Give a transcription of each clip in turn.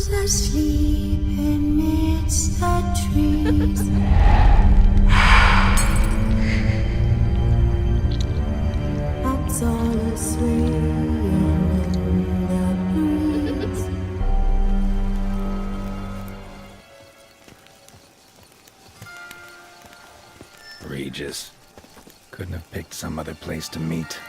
Who's asleep amidst the trees? That's all swaying in the breeze. Regis. Couldn't have picked some other place to meet.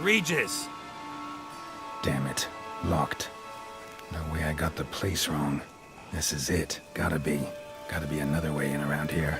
Regis! Damn it. Locked. No way I got the place wrong. This is it. Gotta be. Gotta be another way in around here.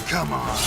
Come on!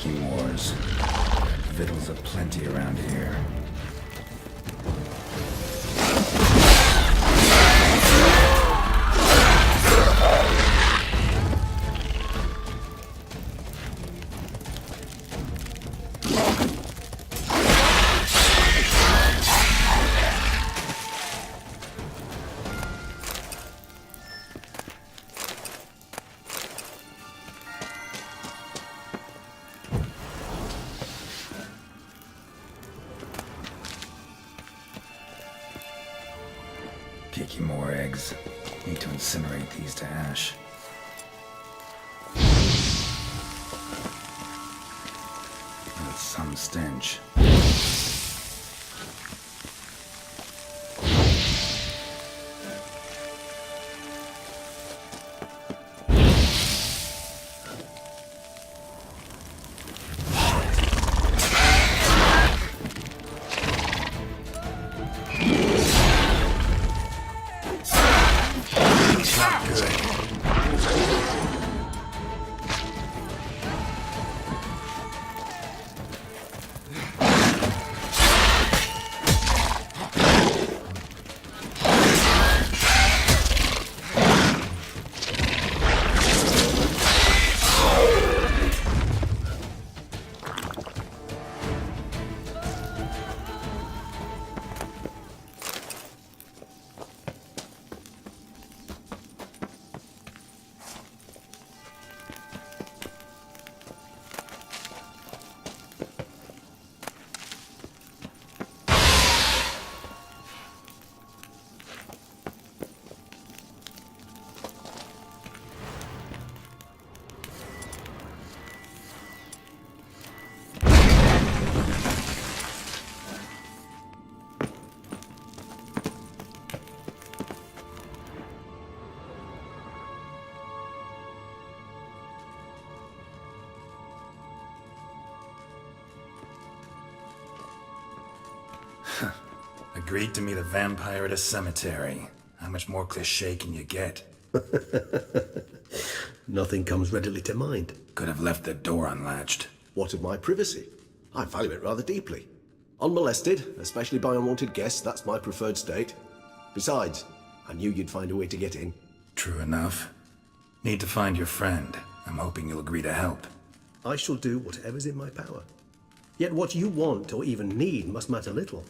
Wars. Victuals aplenty around here. Kiki more eggs. Need to incinerate these to ash. That's some stench. agreed to meet a vampire at a cemetery. How much more cliché can you get? Nothing comes readily to mind. Could have left the door unlatched. What of my privacy? I value it rather deeply. Unmolested, especially by unwanted guests, that's my preferred state. Besides, I knew you'd find a way to get in. True enough. Need to find your friend. I'm hoping you'll agree to help. I shall do whatever's in my power. Yet what you want or even need must matter little.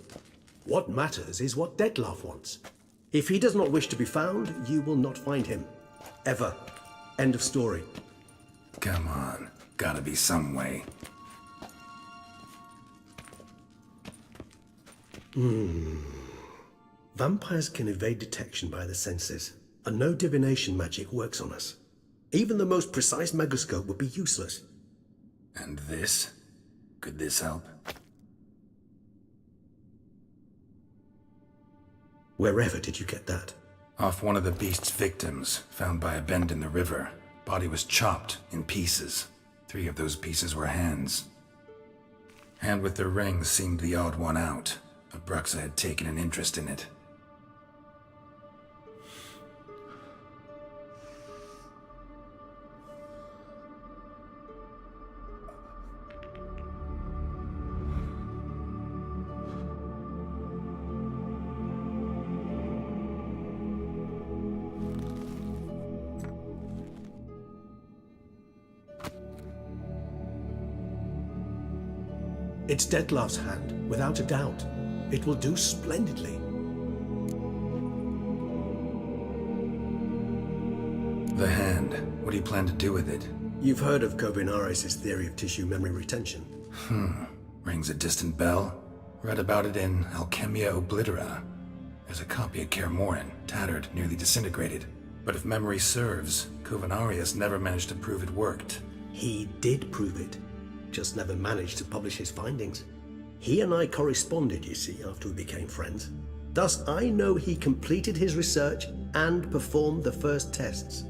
What matters is what Detlef wants. If he does not wish to be found, you will not find him. Ever. End of story. Come on. Gotta be some way. Vampires can evade detection by the senses, and no divination magic works on us. Even the most precise megascope would be useless. And this? Could this help? Wherever did you get that? Off one of the beast's victims, found by a bend in the river. Body was chopped in pieces. 3 of those pieces were hands. Hand with the ring seemed the odd one out, but Bruxa had taken an interest in it. It's Detlef's hand, without a doubt. It will do splendidly. The hand. What do you plan to do with it? You've heard of Kovinaris' theory of tissue memory retention. Rings a distant bell. Read about it in Alchemia Oblitera. There's a copy of Kermoran, tattered, nearly disintegrated. But if memory serves, Kovinaris never managed to prove it worked. He did prove it, just never managed to publish his findings. He and I corresponded, you see, after we became friends. Thus, I know he completed his research and performed the first tests.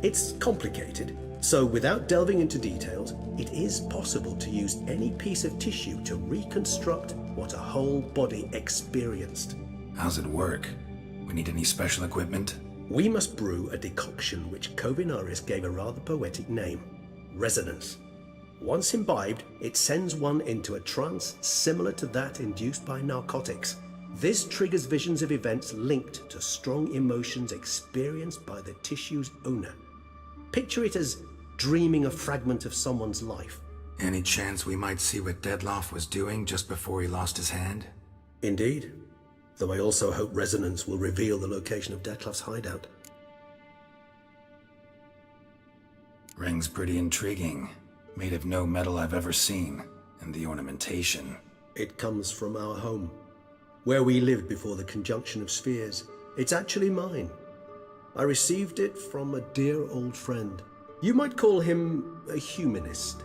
It's complicated, so without delving into details, it is possible to use any piece of tissue to reconstruct what a whole body experienced. How's it work? We need any special equipment? We must brew a decoction which Kovinaris gave a rather poetic name, resonance. Once imbibed, it sends one into a trance similar to that induced by narcotics. This triggers visions of events linked to strong emotions experienced by the tissue's owner. Picture it as dreaming a fragment of someone's life. Any chance we might see what Detlef was doing just before he lost his hand? Indeed. Though I also hope resonance will reveal the location of Detlef's hideout. Ring's pretty intriguing. Made of no metal I've ever seen. And the ornamentation. It comes from our home, where we lived before the conjunction of spheres. It's actually mine. I received it from a dear old friend. You might call him a humanist.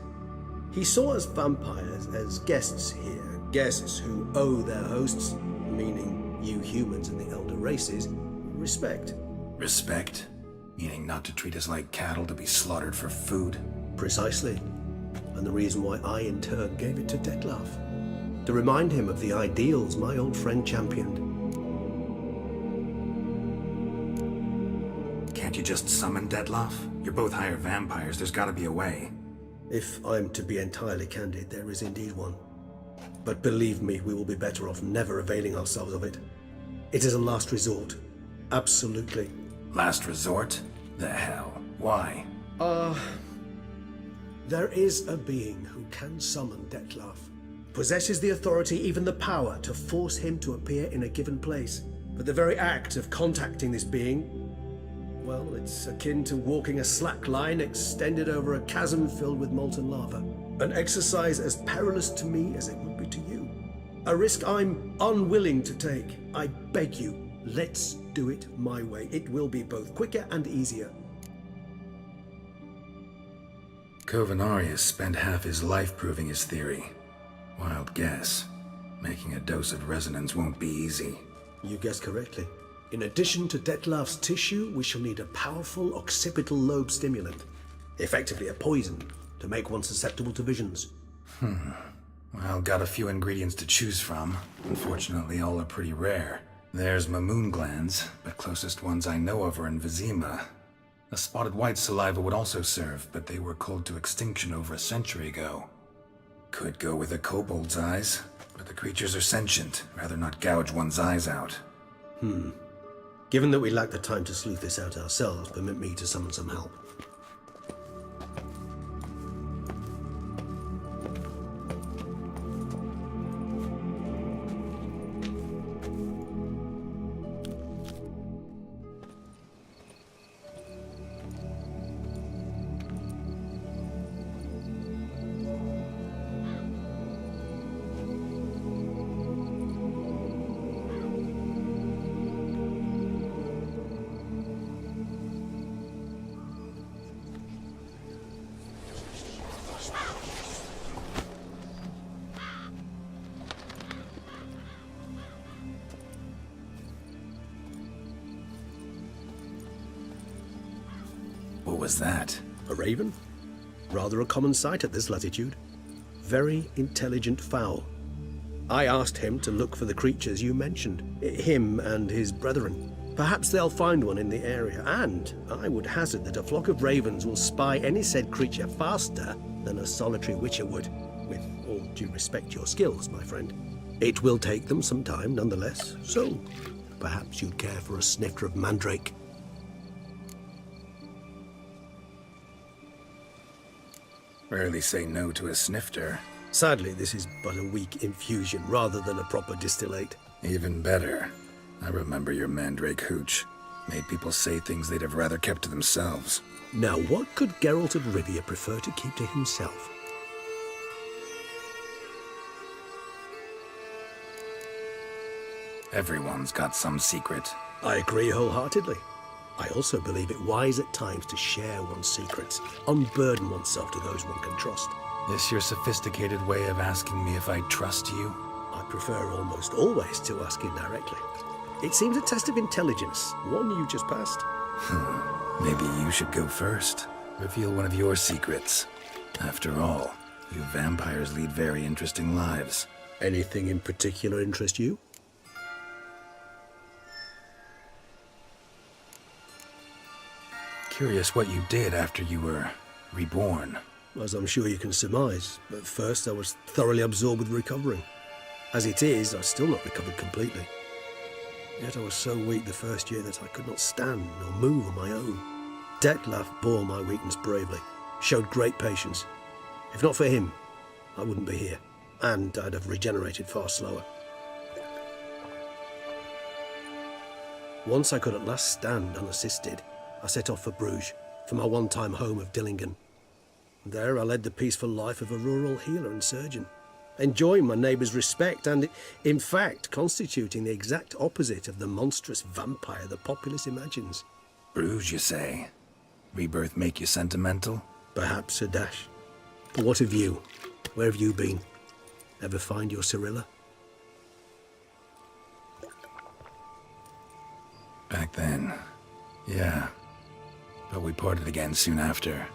He saw us vampires as guests here, guests who owe their hosts, meaning you humans and the elder races, respect. Respect? Meaning not to treat us like cattle to be slaughtered for food? Precisely. And the reason why I, in turn, gave it to Detlef. To remind him of the ideals my old friend championed. Can't you just summon Detlef? You're both higher vampires, there's gotta be a way. If I'm to be entirely candid, there is indeed one. But believe me, we will be better off never availing ourselves of it. It is a last resort. Absolutely. Last resort? The hell? Why? There is a being who can summon Detlef. Possesses the authority, even the power, to force him to appear in a given place. But the very act of contacting this being, well, it's akin to walking a slack line extended over a chasm filled with molten lava. An exercise as perilous to me as it would be to you. A risk I'm unwilling to take. I beg you, let's do it my way. It will be both quicker and easier. Kovinaris spent half his life proving his theory. Wild guess. Making a dose of resonance won't be easy. You guessed correctly. In addition to Detlef's tissue, we shall need a powerful occipital lobe stimulant. Effectively a poison, to make one susceptible to visions. Well, got a few ingredients to choose from. Unfortunately, all are pretty rare. There's Mamoon glands, but closest ones I know of are in Vizima. A spotted white saliva would also serve, but they were culled to extinction over a century ago. Could go with a kobold's eyes, but the creatures are sentient. Rather not gouge one's eyes out. Given that we lack the time to sleuth this out ourselves, permit me to summon some help. What was that? A raven? Rather a common sight at this latitude. Very intelligent fowl. I asked him to look for the creatures you mentioned, him and his brethren. Perhaps they'll find one in the area, and I would hazard that a flock of ravens will spy any said creature faster than a solitary witcher would. With all due respect to your skills, my friend. It will take them some time, nonetheless, so perhaps you'd care for a snifter of mandrake. Rarely say no to a snifter. Sadly, this is but a weak infusion rather than a proper distillate. Even better. I remember your mandrake hooch. Made people say things they'd have rather kept to themselves. Now, what could Geralt of Rivia prefer to keep to himself? Everyone's got some secret. I agree wholeheartedly. I also believe it wise at times to share one's secrets, unburden oneself to those one can trust. This your sophisticated way of asking me if I trust you? I prefer almost always to ask indirectly. It seems a test of intelligence, one you just passed. Maybe you should go first. Reveal one of your secrets. After all, you vampires lead very interesting lives. Anything in particular interest you? Curious what you did after you were reborn. As I'm sure you can surmise, at first I was thoroughly absorbed with recovering. As it is, I've still not recovered completely. Yet I was so weak the first year that I could not stand or move on my own. Detlef bore my weakness bravely, showed great patience. If not for him, I wouldn't be here, and I'd have regenerated far slower. Once I could at last stand unassisted, I set off for Bruges, for my one-time home of Dillingen. There I led the peaceful life of a rural healer and surgeon, enjoying my neighbours' respect and, in fact, constituting the exact opposite of the monstrous vampire the populace imagines. Bruges, you say? Rebirth make you sentimental? Perhaps a dash. But what of you? Where have you been? Ever find your Cyrilla? Back then, yeah. But we parted again soon after.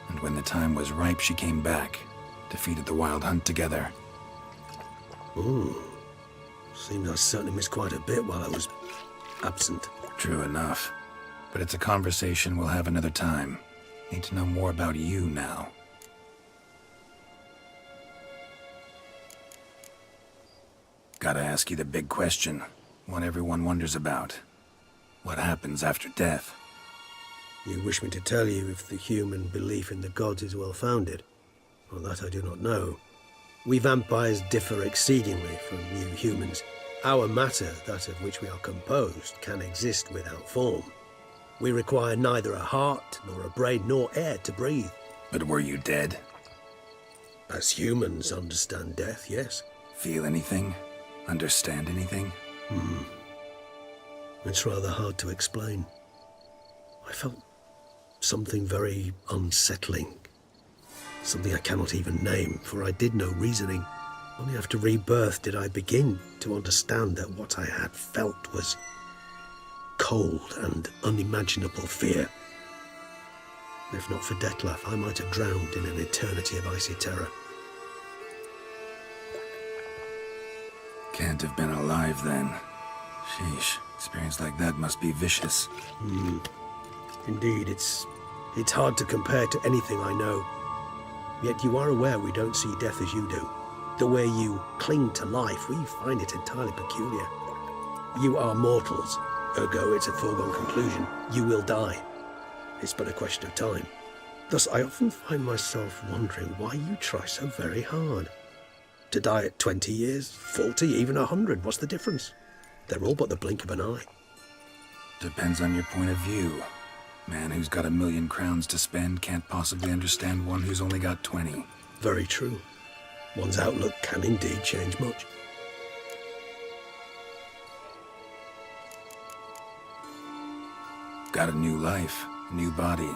And when the time was ripe, she came back. Defeated the Wild Hunt together. Ooh. Seems I certainly missed quite a bit while I was absent. True enough. But it's a conversation we'll have another time. Need to know more about you now. Gotta ask you the big question. One everyone wonders about. What happens after death? You wish me to tell you if the human belief in the gods is well-founded? Well, that I do not know. We vampires differ exceedingly from you humans. Our matter, that of which we are composed, can exist without form. We require neither a heart, nor a brain, nor air to breathe. But were you dead? As humans understand death, yes. Feel anything? Understand anything? It's rather hard to explain. I felt something very unsettling. Something I cannot even name, for I did no reasoning. Only after rebirth did I begin to understand that what I had felt was cold and unimaginable fear. If not for Detlef, I might have drowned in an eternity of icy terror. Can't have been alive then. Sheesh, experience like that must be vicious. Indeed, it's hard to compare to anything I know. Yet you are aware we don't see death as you do. The way you cling to life, we find it entirely peculiar. You are mortals, ergo it's a foregone conclusion. You will die. It's but a question of time. Thus, I often find myself wondering why you try so very hard. To die at 20 years, 40, even 100, what's the difference? They're all but the blink of an eye. Depends on your point of view. Man who's got 1,000,000 crowns to spend can't possibly understand one who's only got 20. Very true. One's outlook can indeed change much. Got a new life, a new body.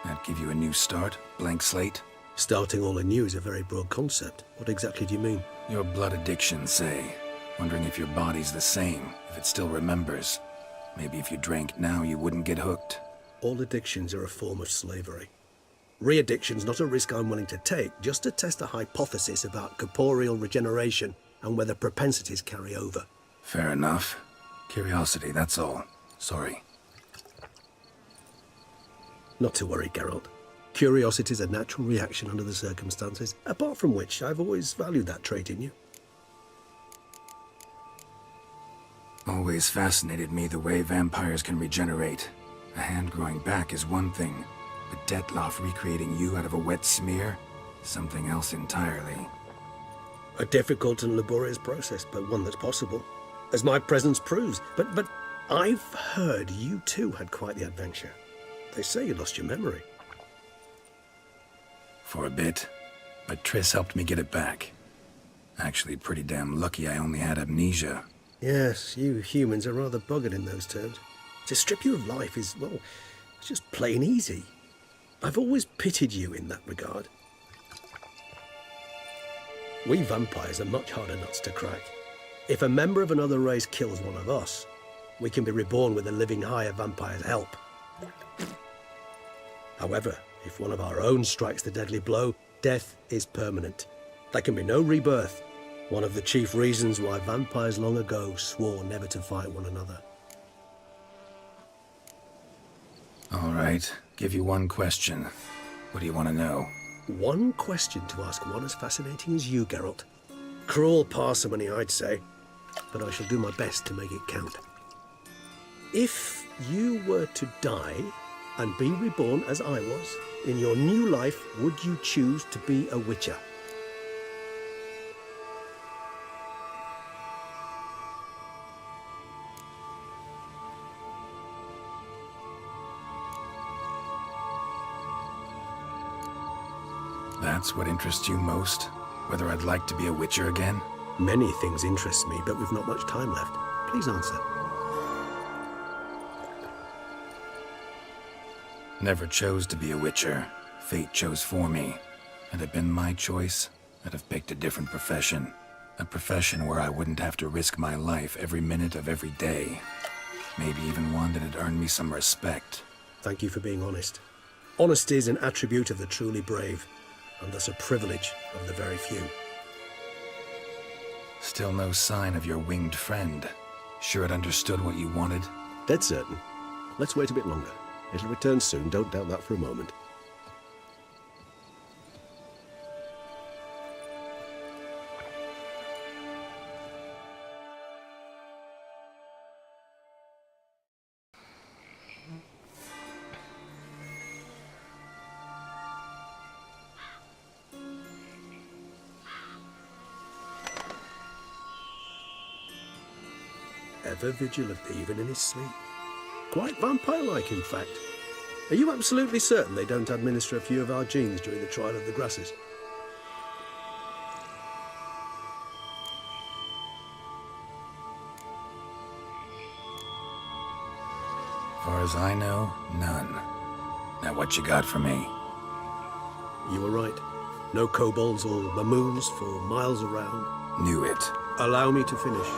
That give you a new start, blank slate? Starting all anew is a very broad concept. What exactly do you mean? Your blood addiction, say. Wondering if your body's the same, if it still remembers. Maybe if you drank now, you wouldn't get hooked. All addictions are a form of slavery. Re-addiction's not a risk I'm willing to take, just to test a hypothesis about corporeal regeneration and whether propensities carry over. Fair enough. Curiosity, that's all. Sorry. Not to worry, Geralt. Curiosity is a natural reaction under the circumstances, apart from which I've always valued that trait in you. Always fascinated me the way vampires can regenerate. A hand growing back is one thing, but Detloff recreating you out of a wet smear? Something else entirely. A difficult and laborious process, but one that's possible, as my presence proves. But I've heard you too had quite the adventure. They say you lost your memory. For a bit, but Triss helped me get it back. Actually, pretty damn lucky I only had amnesia. Yes, you humans are rather buggered in those terms. To strip you of life is, well, it's just plain easy. I've always pitied you in that regard. We vampires are much harder nuts to crack. If a member of another race kills one of us, we can be reborn with a living higher vampire's help. However, if one of our own strikes the deadly blow, death is permanent. There can be no rebirth. One of the chief reasons why vampires long ago swore never to fight one another. All right, give you one question. What do you want to know? One question to ask one as fascinating as you, Geralt. Cruel parsimony, I'd say, but I shall do my best to make it count. If you were to die and be reborn as I was, in your new life, would you choose to be a witcher? That's what interests you most? Whether I'd like to be a witcher again? Many things interest me, but we've not much time left. Please answer. Never chose to be a witcher. Fate chose for me. Had it been my choice, I'd have picked a different profession. A profession where I wouldn't have to risk my life every minute of every day. Maybe even one that'd earn me some respect. Thank you for being honest. Honesty is an attribute of the truly brave, and thus a privilege of the very few. Still no sign of your winged friend. Sure it understood what you wanted? Dead certain. Let's wait a bit longer. It'll return soon, don't doubt that for a moment. Ever vigilant, even in his sleep. Quite vampire-like, in fact. Are you absolutely certain they don't administer a few of our genes during the trial of the grasses? Far as I know, none. Now what you got for me? You were right. No kobolds or mamoons for miles around. Knew it. Allow me to finish.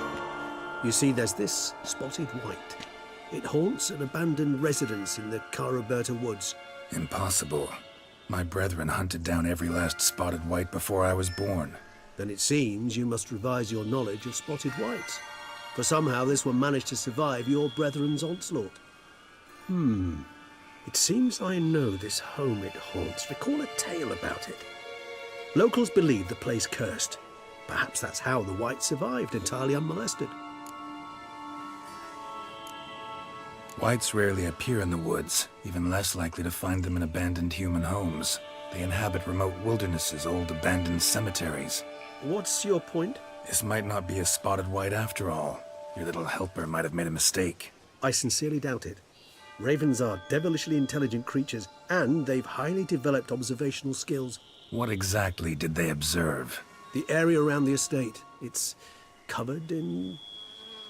You see, there's this spotted white. It haunts an abandoned residence in the Caraberta woods. Impossible. My brethren hunted down every last spotted white before I was born. Then it seems you must revise your knowledge of spotted whites. For somehow this one managed to survive your brethren's onslaught. It seems I know this home it haunts. Recall a tale about it. Locals believe the place cursed. Perhaps that's how the whites survived entirely unmolested. Whites rarely appear in the woods, even less likely to find them in abandoned human homes. They inhabit remote wildernesses, old abandoned cemeteries. What's your point? This might not be a spotted white after all. Your little helper might have made a mistake. I sincerely doubt it. Ravens are devilishly intelligent creatures, and they've highly developed observational skills. What exactly did they observe? The area around the estate, it's covered in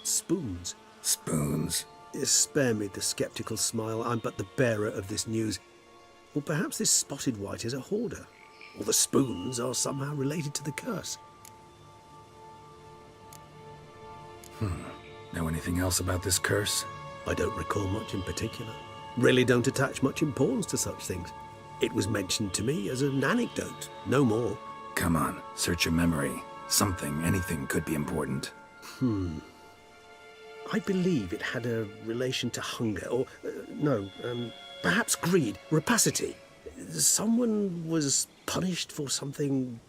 spoons. Spoons? Spare me the skeptical smile. I'm but the bearer of this news. Or perhaps this spotted white is a hoarder. Or the spoons are somehow related to the curse. Know anything else about this curse? I don't recall much in particular. Really don't attach much importance to such things. It was mentioned to me as an anecdote, no more. Come on, search your memory. Something, anything could be important. I believe it had a relation to hunger, or, perhaps greed, rapacity. Someone was punished for something...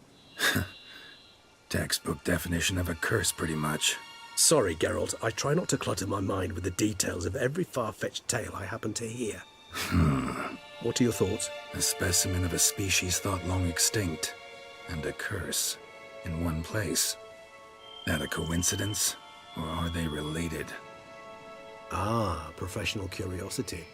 Textbook definition of a curse, pretty much. Sorry, Geralt, I try not to clutter my mind with the details of every far-fetched tale I happen to hear. What are your thoughts? A specimen of a species thought long extinct, and a curse, in one place. That a coincidence, or are they related? Ah, professional curiosity.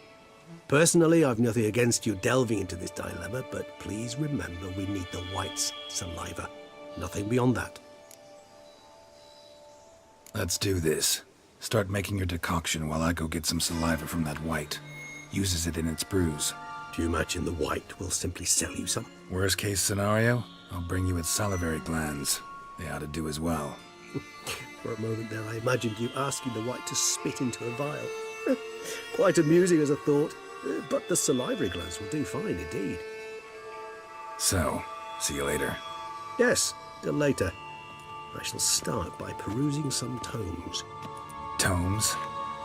Personally, I've nothing against you delving into this dilemma, but please remember we need the white's saliva. Nothing beyond that. Let's do this. Start making your decoction while I go get some saliva from that white. Uses it in its brews. Do you imagine the white will simply sell you some? Worst case scenario, I'll bring you its salivary glands. They ought to do as well. For a moment there, I imagined you asking the white to spit into a vial. Quite amusing as a thought, but the salivary glands will do fine indeed. So, see you later. Yes, till later. I shall start by perusing some tomes. Tomes?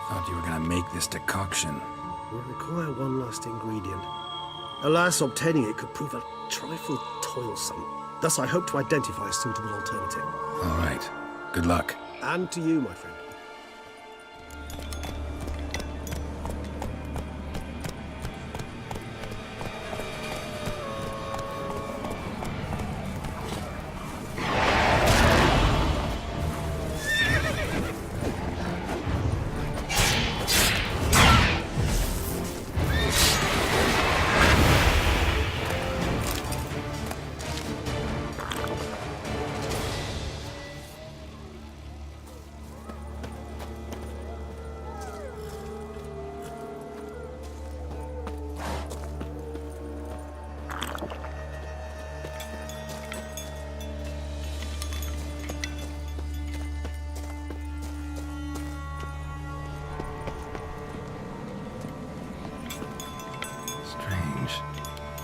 Thought you were gonna make this decoction. We require one last ingredient. Alas, obtaining it could prove a trifle toilsome. Thus, I hope to identify a suitable alternative. All right. Good luck. And to you, my friend.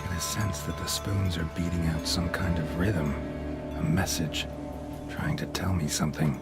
Get a sense that the spoons are beating out some kind of rhythm, a message, trying to tell me something.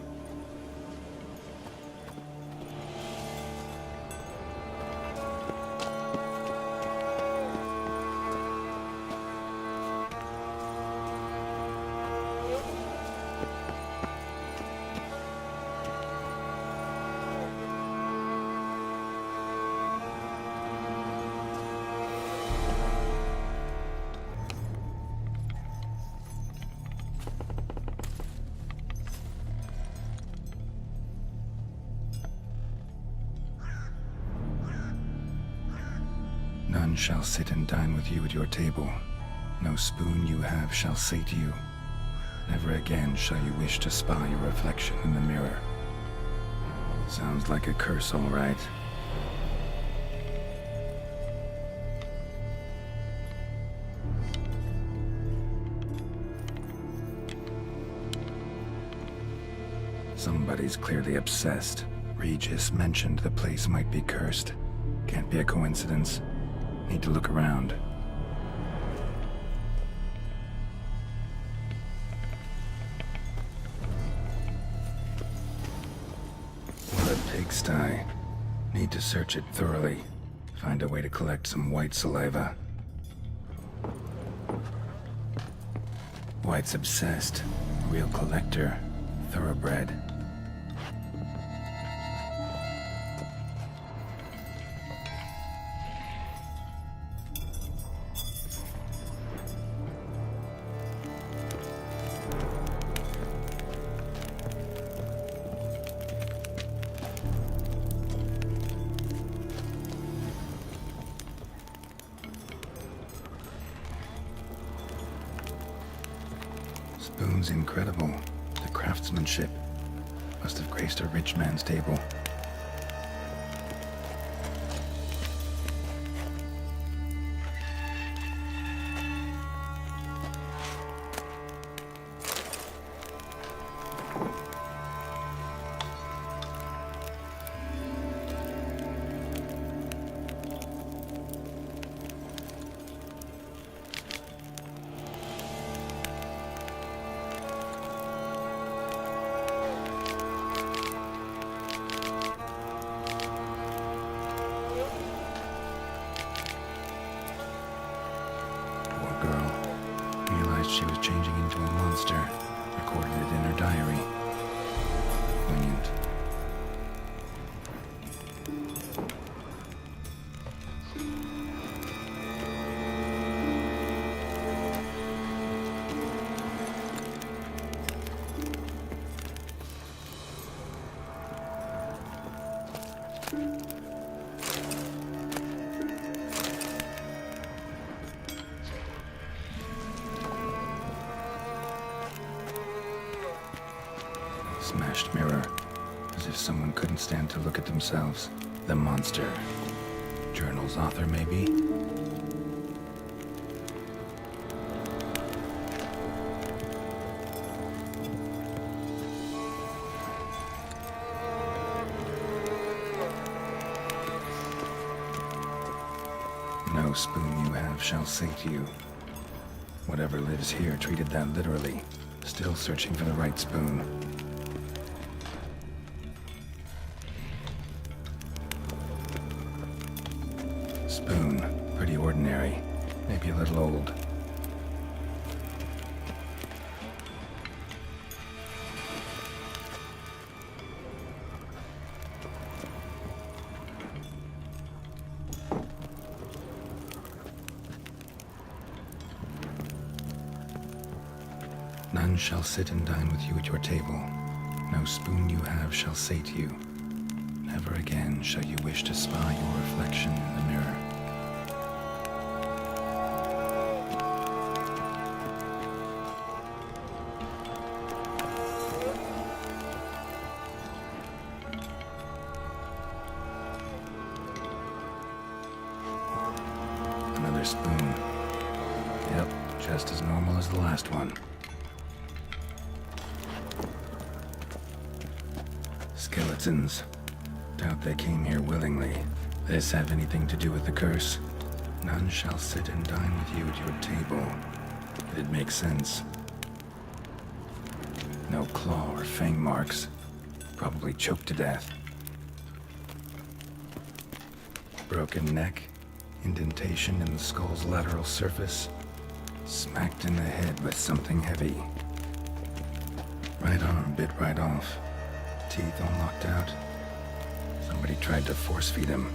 None shall sit and dine with you at your table. No spoon you have shall say to you, never again shall you wish to spy your reflection in the mirror. Sounds like a curse, all right. Somebody's clearly obsessed. Regis mentioned the place might be cursed. Can't be a coincidence. Need to look around. pigsty. Need to search it thoroughly. Find a way to collect some white saliva. White's obsessed. Real collector. Thoroughbred. Spoon's incredible. The craftsmanship must have graced a rich man's table. She was changing into a monster. Recorded it in her diary. Poignant. Smashed mirror, as if someone couldn't stand to look at themselves. The monster. Journal's author, maybe? No spoon you have shall sate you. Whatever lives here treated that literally. Still searching for the right spoon. Spoon, pretty ordinary, maybe a little old. None shall sit and dine with you at your table. No spoon you have shall sate you. Never again shall you wish to spy your reflection in the mirror. Another spoon. Yep, just as normal as the last one. Skeletons. Doubt they came here willingly. This have anything to do with the curse? None shall sit and dine with you at your table. It makes sense. No claw or fang marks. Probably choked to death. Broken neck. Indentation in the skull's lateral surface. Smacked in the head with something heavy. Right arm bit right off. Teeth all knocked out. Somebody tried to force feed him.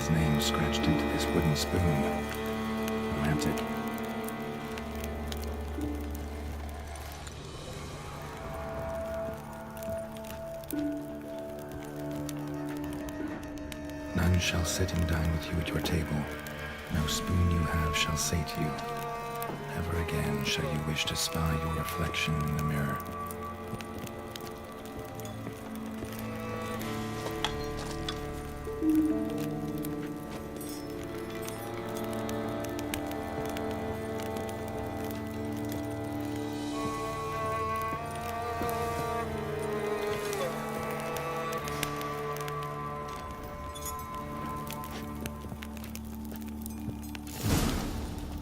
Name scratched into this wooden spoon. Romantic. shall sit and dine with you at your table. No spoon you have shall sate you. Never again shall you wish to spy your reflection in the mirror.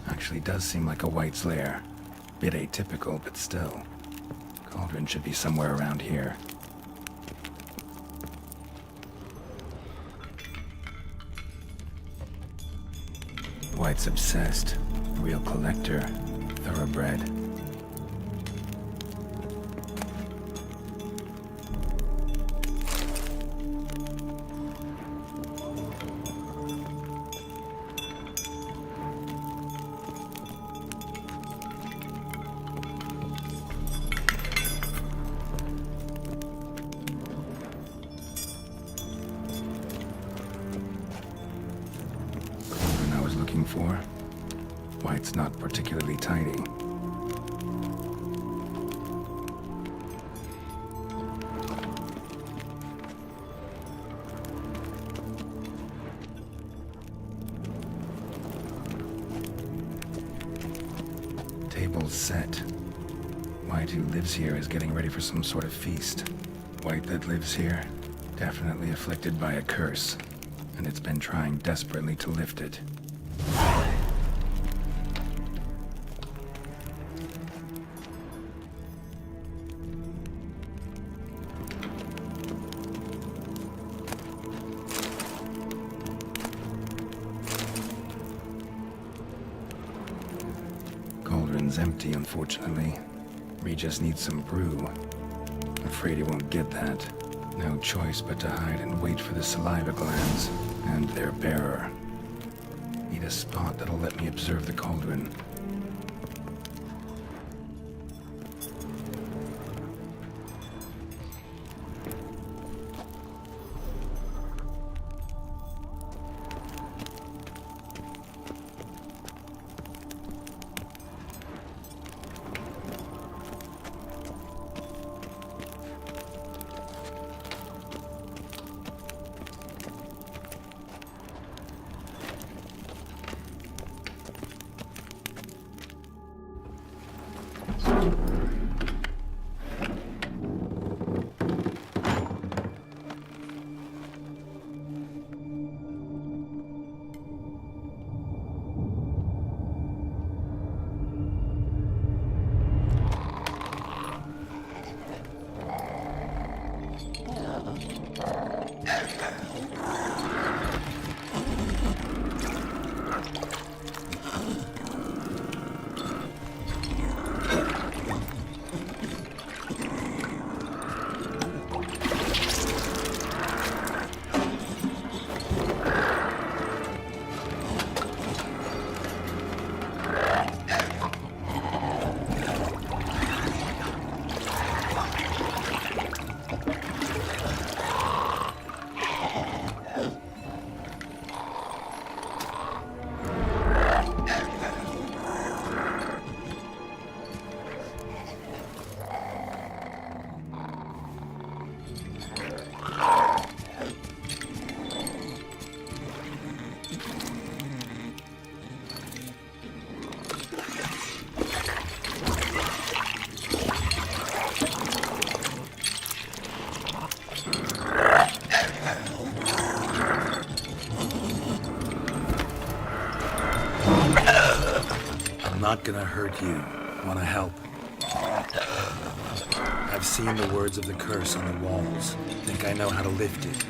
Actually does seem like a White's lair. Bit atypical, but still. Cauldron should be somewhere around here. White's obsessed. Real collector. Thoroughbred. For. White's not particularly tidy. Table's set. White, who lives here, is getting ready for some sort of feast. White that lives here, definitely afflicted by a curse, and it's been trying desperately to lift it. Cauldron's empty, unfortunately. We just need some brew. Afraid he won't get that. No choice but to hide and wait for the saliva glands and their bearer. Need a spot that'll let me observe the cauldron. Not gonna hurt you. Wanna help? I've seen the words of the curse on the walls. Think I know how to lift it.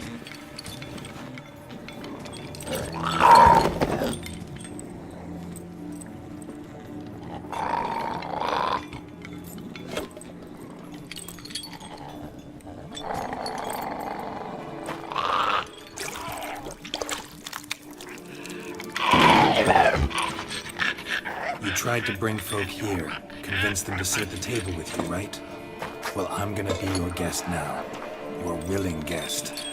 You tried to bring folk here, convince them to sit at the table with you, right? Well, I'm gonna be your guest now. Your willing guest.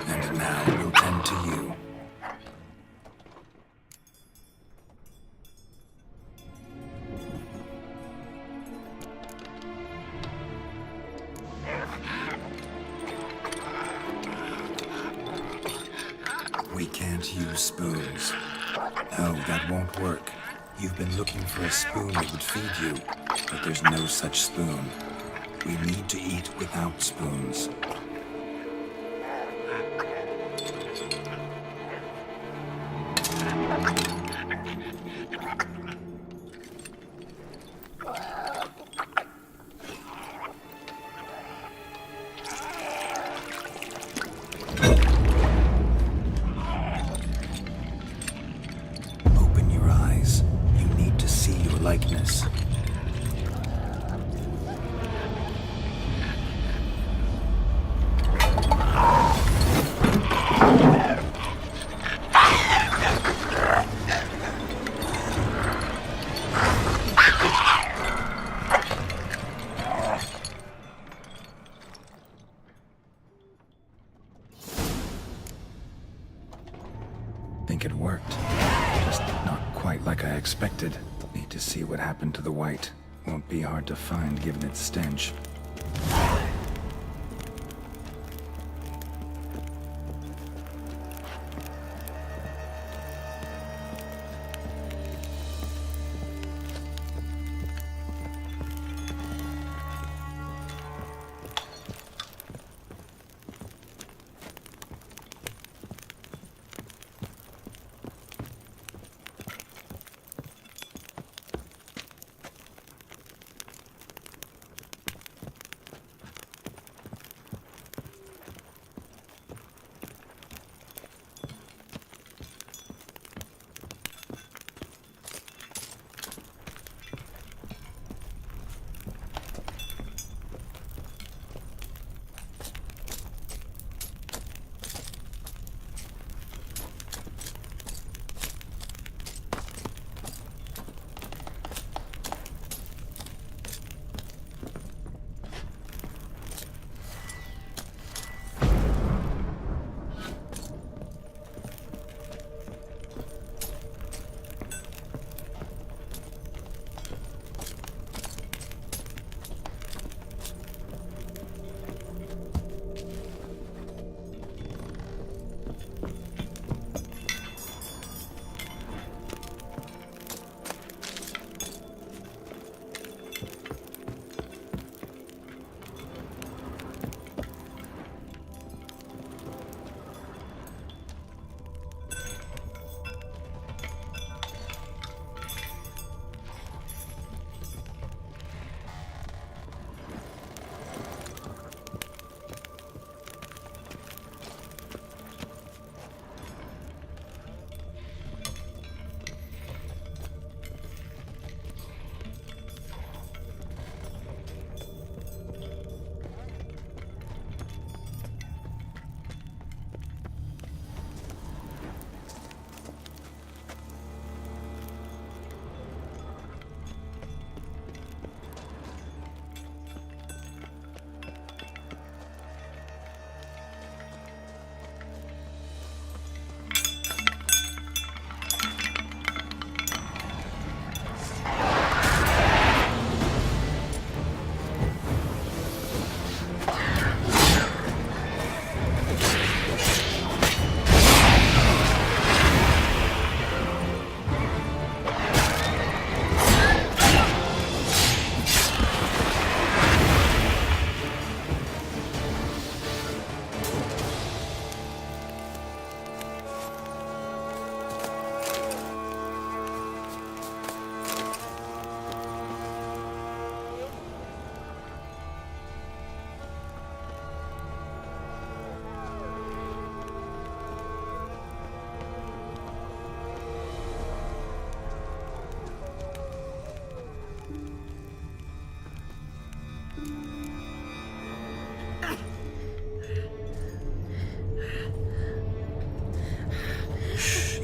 And now we'll tend to you. We can't use spoons. No, that won't work. You've been looking for a spoon that would feed you, but there's no such spoon. We need to eat without spoons. Open your eyes. You need to see your likeness. Think it worked. Just not quite like I expected. Need to see what happened to the white. Won't be hard to find given its stench.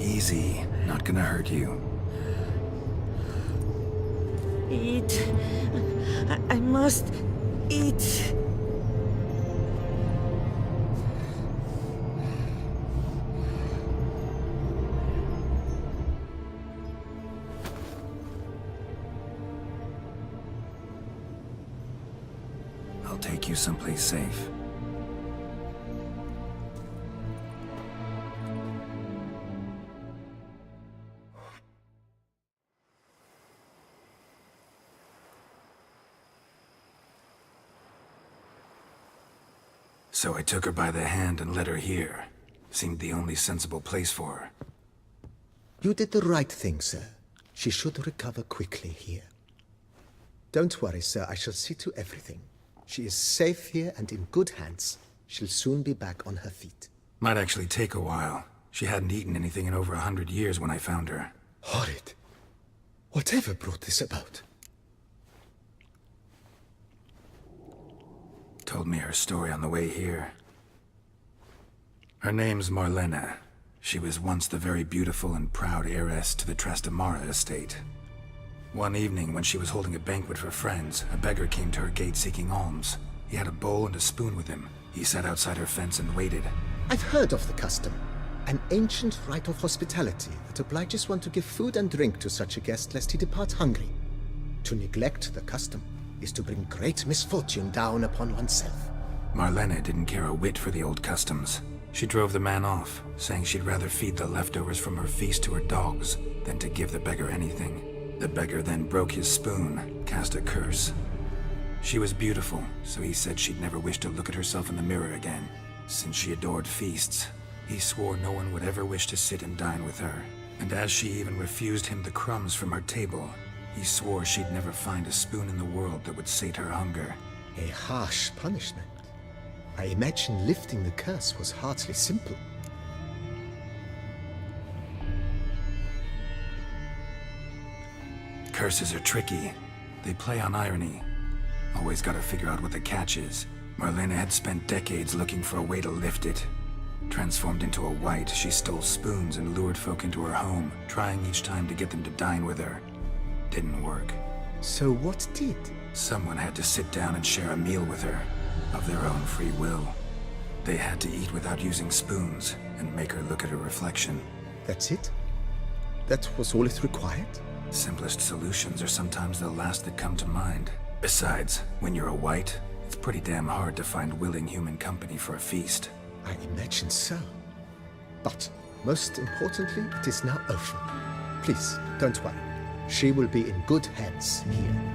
Easy. Not gonna hurt you. Eat. I must eat. I'll take you someplace safe. So I took her by the hand and led her here. Seemed the only sensible place for her. You did the right thing, sir. She should recover quickly here. Don't worry, sir. I shall see to everything. She is safe here and in good hands. She'll soon be back on her feet. Might actually take a while. She hadn't eaten anything in over 100 years when I found her. Horrid. Whatever brought this about? Told me her story on the way here. Her name's Marlena. She was once the very beautiful and proud heiress to the Trastamara estate. One evening, when she was holding a banquet for friends, a beggar came to her gate seeking alms. He had a bowl and a spoon with him. He sat outside her fence and waited. I've heard of the custom. An ancient rite of hospitality that obliges one to give food and drink to such a guest lest he depart hungry. To neglect the custom is to bring great misfortune down upon oneself. Marlena didn't care a whit for the old customs. She drove the man off, saying she'd rather feed the leftovers from her feast to her dogs than to give the beggar anything. The beggar then broke his spoon, cast a curse. She was beautiful, so he said she'd never wish to look at herself in the mirror again. Since she adored feasts, he swore no one would ever wish to sit and dine with her. And as she even refused him the crumbs from her table, he swore she'd never find a spoon in the world that would sate her hunger. A harsh punishment. I imagine lifting the curse was hardly simple. Curses are tricky. They play on irony. Always gotta figure out what the catch is. Marlena had spent decades looking for a way to lift it. Transformed into a wight, she stole spoons and lured folk into her home, trying each time to get them to dine with her. Didn't work. So what did? Someone had to sit down and share a meal with her, of their own free will. They had to eat without using spoons, and make her look at her reflection. That's it? That was all it required? Simplest solutions are sometimes the last that come to mind. Besides, when you're a wight, it's pretty damn hard to find willing human company for a feast. I imagine so. But, most importantly, it is now over. Please, don't worry. She will be in good hands here.